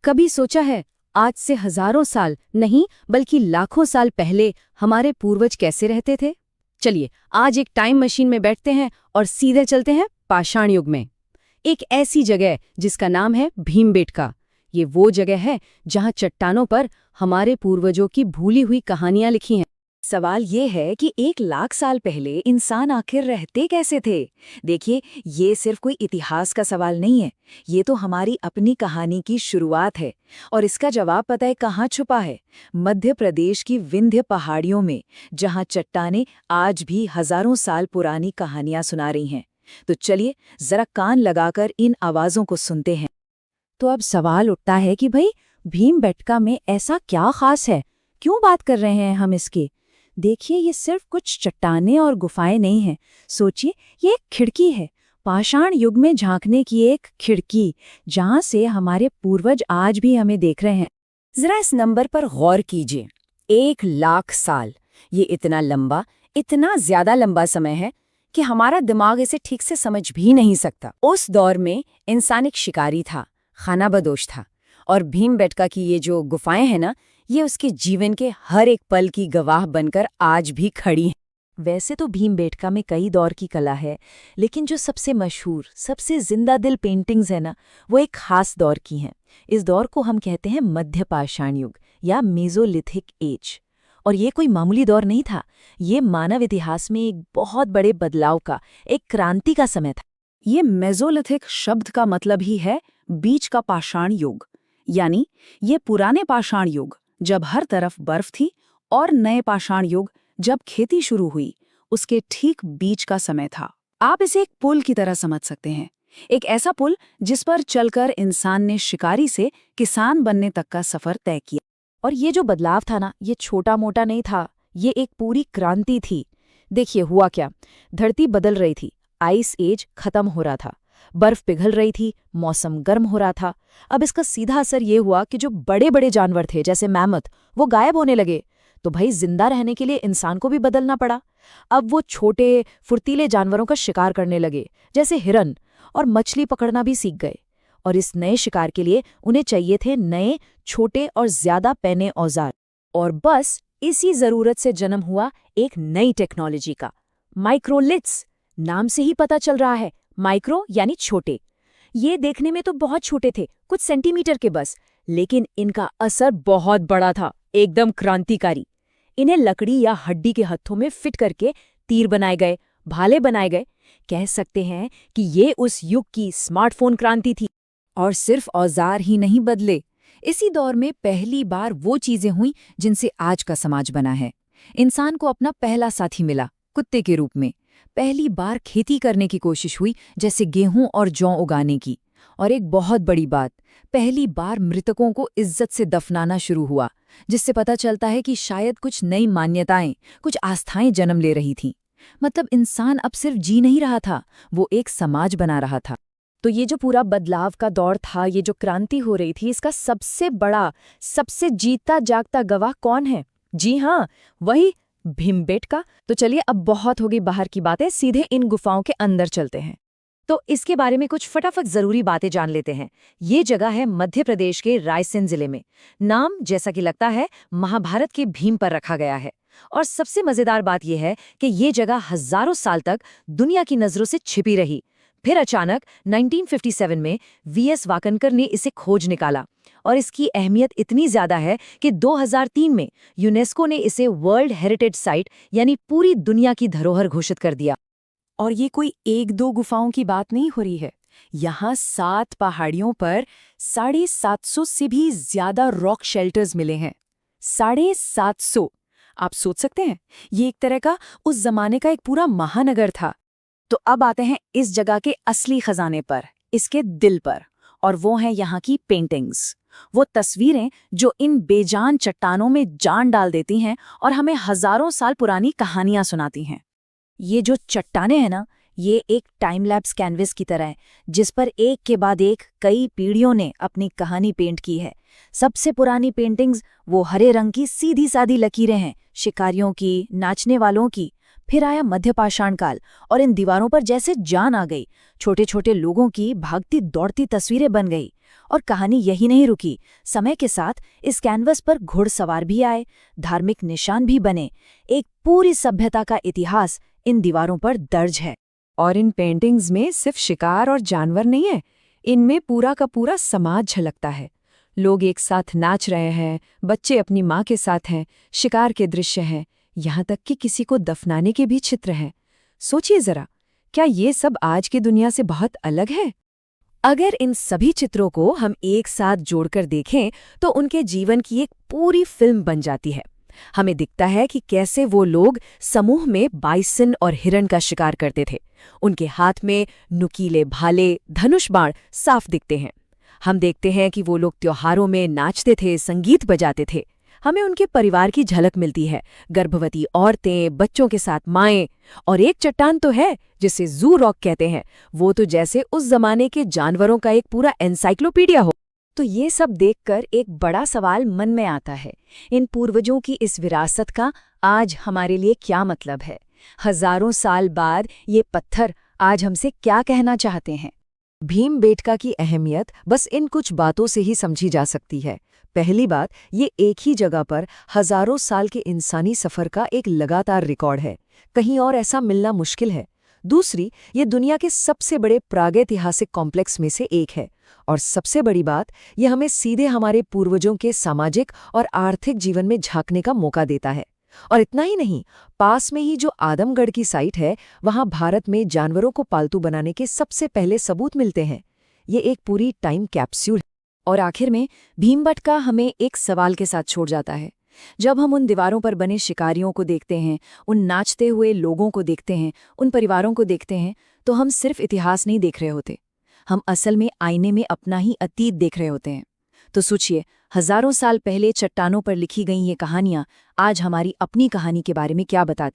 कभी सोचा है आज से हजारों साल नहीं बल्कि लाखों साल पहले हमारे पूर्वज कैसे रहते थे? चलिए आज एक टाइम मशीन में बैठते हैं और सीधे चलते हैं पाषाण युग में। एक ऐसी जगह जिसका नाम है भीमबेटका। ये वो जगह है जहां चट्टानों पर हमारे पूर्वजों की भूली हुई कहानियां लिखी हैं। सवाल ये है कि 1 लाख साल पहले इंसान आखिर रहते कैसे थे। देखिए, ये सिर्फ कोई इतिहास का सवाल नहीं है, ये तो हमारी अपनी कहानी की शुरुआत है। और इसका जवाब पता है कहाँ छुपा है? मध्य प्रदेश की विंध्य पहाड़ियों में, जहाँ चट्टानें आज भी हजारों साल पुरानी कहानियां सुना रही हैं। तो चलिए जरा कान लगाकर इन आवाजों को सुनते हैं। तो अब सवाल उठता है कि भाई भीमबेटका में ऐसा क्या खास है, क्यों बात कर रहे हैं हम इसकी? देखिए, ये सिर्फ कुछ चट्टानें और गुफाएं नहीं हैं। सोचिए, ये एक खिड़की है, पाषाण युग में झांकने की एक खिड़की, जहां से हमारे पूर्वज आज भी हमें देख रहे हैं। जरा इस नंबर पर गौर कीजिए, 1 लाख साल। ये इतना लंबा, इतना ज्यादा लंबा समय है कि हमारा दिमाग इसे ठीक से समझ भी नहीं सकता। उस दौर में इंसान एक शिकारी था, खानाबदोश था, और भीमबेटका की ये जो गुफाएं हैं ना, ये उसके जीवन के हर एक पल की गवाह बनकर आज भी खड़ी हैं। वैसे तो भीमबेटका में कई दौर की कला है, लेकिन जो सबसे मशहूर, सबसे जिंदा दिल पेंटिंग्स है ना, वो एक खास दौर की हैं। इस दौर को हम कहते हैं मध्य पाषाण युग या मेसोलिथिक एज। और ये कोई मामूली दौर नहीं था, ये मानव इतिहास में एक बहुत बड़े बदलाव का, एक क्रांति का समय था। ये मेसोलिथिक शब्द का मतलब ही है बीच का पाषाण युग, यानी ये पुराने पाषाण युग जब हर तरफ बर्फ थी और नए पाषाण युग जब खेती शुरू हुई, उसके ठीक बीच का समय था। आप इसे एक पुल की तरह समझ सकते हैं, एक ऐसा पुल जिस पर चलकर इंसान ने शिकारी से किसान बनने तक का सफर तय किया। और ये जो बदलाव था ना, ये छोटा मोटा नहीं था, ये एक पूरी क्रांति थी। देखिए हुआ क्या, धरती बदल रही थी, आइस एज खत्म हो रहा था, बर्फ पिघल रही थी, मौसम गर्म हो रहा था। अब इसका सीधा असर ये हुआ कि जो बड़े बड़े जानवर थे जैसे मैमथ, वो गायब होने लगे। तो भाई जिंदा रहने के लिए इंसान को भी बदलना पड़ा। अब वो छोटे फुर्तीले जानवरों का शिकार करने लगे, जैसे हिरन, और मछली पकड़ना भी सीख गए। और इस नए शिकार के लिए उन्हें चाहिए थे नए, छोटे और ज्यादा पैने औजार। और बस इसी जरूरत से जन्म हुआ एक नई टेक्नोलॉजी का, माइक्रोलिथ्स। नाम से ही पता चल रहा है, माइक्रो यानी छोटे। ये देखने में तो बहुत छोटे थे, कुछ सेंटीमीटर के बस, लेकिन इनका असर बहुत बड़ा था, एकदम क्रांतिकारी। इन्हें लकड़ी या हड्डी के हत्थों में फिट करके तीर बनाए गए, भाले बनाए गए। कह सकते हैं कि ये उस युग की स्मार्टफोन क्रांति थी। और सिर्फ औजार ही नहीं बदले, इसी दौर में पहली बार वो चीजें हुई जिनसे आज का समाज बना है। इंसान को अपना पहला साथी मिला, कुत्ते के रूप में। पहली बार खेती करने की कोशिश हुई, जैसे गेहूं और जौ उगाने की। और एक बहुत बड़ी बात, पहली बार मृतकों को इज्जत से दफनाना शुरू हुआ, जिससे पता चलता है कि शायद कुछ नई मान्यताएं, कुछ आस्थाएं जन्म ले रही थीं। मतलब इंसान अब सिर्फ जी नहीं रहा था, वो एक समाज बना रहा था। तो ये जो पूरा बदलाव का दौर था, ये जो क्रांति हो रही थी, इसका सबसे बड़ा, सबसे जीता जागता गवाह कौन है? जी हाँ, वही भीमबेटका। तो चलिए अब बहुत होगी बाहर की बातें, सीधे इन गुफाओं के अंदर चलते हैं। तो इसके बारे में कुछ फटाफट जरूरी बातें जान लेते हैं। ये जगह है मध्य प्रदेश के रायसेन जिले में। नाम जैसा कि लगता है महाभारत के भीम पर रखा गया है। और सबसे मजेदार बात यह है कि ये जगह हजारों साल तक दुनिया की नजरों से छिपी रही। फिर अचानक 1957 में वीएस वाकनकर ने इसे खोज निकाला, और इसकी अहमियत इतनी ज्यादा है कि 2003 में यूनेस्को ने इसे वर्ल्ड हेरिटेज साइट यानी पूरी दुनिया की धरोहर घोषित कर दिया। और ये कोई 1-2 गुफाओं की बात नहीं हो रही है। यहाँ 7 पहाड़ियों पर 750 से भी ज्यादा रॉक शेल्टर्स मिले हैं। 750। आप सोच सकते हैं, ये एक तरह का उस जमाने का एक पूरा महानगर था। तो अब आते हैं इस जगह के असली खजाने पर, इसके दिल पर, और वो हैं यहाँ की पेंटिंग्स। वो तस्वीरें जो इन बेजान चट्टानों में जान डाल देती हैं और हमें हजारों साल पुरानी कहानियां सुनाती हैं। ये जो चट्टानें हैं ना, ये एक टाइम लैप्स कैनवस की तरह है, जिस पर एक के बाद एक कई पीढ़ियों ने अपनी कहानी पेंट की है। सबसे पुरानी पेंटिंग्स वो हरे रंग की सीधी सादी लकीरें हैं, शिकारियों की, नाचने वालों की। फिर आया मध्य पाषाण काल, और इन दीवारों पर जैसे जान आ गई। छोटे छोटे लोगों की भागती दौड़ती तस्वीरें बन गई। और कहानी यही नहीं रुकी। समय के साथ इस कैनवस पर घुड़सवार भी आए, धार्मिक निशान भी बने। एक पूरी सभ्यता का इतिहास इन दीवारों पर दर्ज है। और इन पेंटिंग्स में सिर्फ शिकार और जानवर नहीं है, इनमें पूरा का पूरा समाज झलकता है। लोग एक साथ नाच रहे हैं, बच्चे अपनी माँ के साथ हैं, शिकार के दृश्य हैं, यहाँ तक कि किसी को दफनाने के भी चित्र हैं। सोचिए जरा, क्या ये सब आज की दुनिया से बहुत अलग है? अगर इन सभी चित्रों को हम एक साथ जोड़कर देखें तो उनके जीवन की एक पूरी फिल्म बन जाती है। हमें दिखता है कि कैसे वो लोग समूह में बाइसन और हिरण का शिकार करते थे। उनके हाथ में नुकीले भाले, धनुष बाण साफ दिखते हैं। हम देखते हैं कि वो लोग त्योहारों में नाचते थे, संगीत बजाते थे। हमें उनके परिवार की झलक मिलती है, गर्भवती औरतें, बच्चों के साथ माएं। और एक चट्टान तो है जिसे जू रॉक कहते हैं, वो तो जैसे उस जमाने के जानवरों का एक पूरा एनसाइक्लोपीडिया हो। तो ये सब देखकर एक बड़ा सवाल मन में आता है, इन पूर्वजों की इस विरासत का आज हमारे लिए क्या मतलब है? हजारों साल बाद ये पत्थर आज हमसे क्या कहना चाहते हैं? भीमबेटका की अहमियत बस इन कुछ बातों से ही समझी जा सकती है। पहली बात, ये एक ही जगह पर हजारों साल के इंसानी सफर का एक लगातार रिकॉर्ड है, कहीं और ऐसा मिलना मुश्किल है। दूसरी, ये दुनिया के सबसे बड़े प्रागैतिहासिक कॉम्प्लेक्स में से एक है। और सबसे बड़ी बात, ये हमें सीधे हमारे पूर्वजों के सामाजिक और आर्थिक जीवन में झांकने का मौका देता है। और इतना ही नहीं, पास में ही जो आदमगढ़ की साइट है, वहां भारत में जानवरों को पालतू बनाने के सबसे पहले सबूत मिलते हैं। ये एक पूरी टाइम कैप्सूल। और आखिर में भीमबेटका हमें एक सवाल के साथ छोड़ जाता है। जब हम उन दीवारों पर बने शिकारियों को देखते हैं, उन नाचते हुए लोगों को देखते हैं, उन परिवारों को देखते हैं, तो हम सिर्फ इतिहास नहीं देख रहे होते, हम असल में आईने में अपना ही अतीत देख रहे होते हैं। तो सोचिए, हजारों साल पहले चट्टानों पर लिखी गई ये कहानियां आज हमारी अपनी कहानी के बारे में क्या बताती।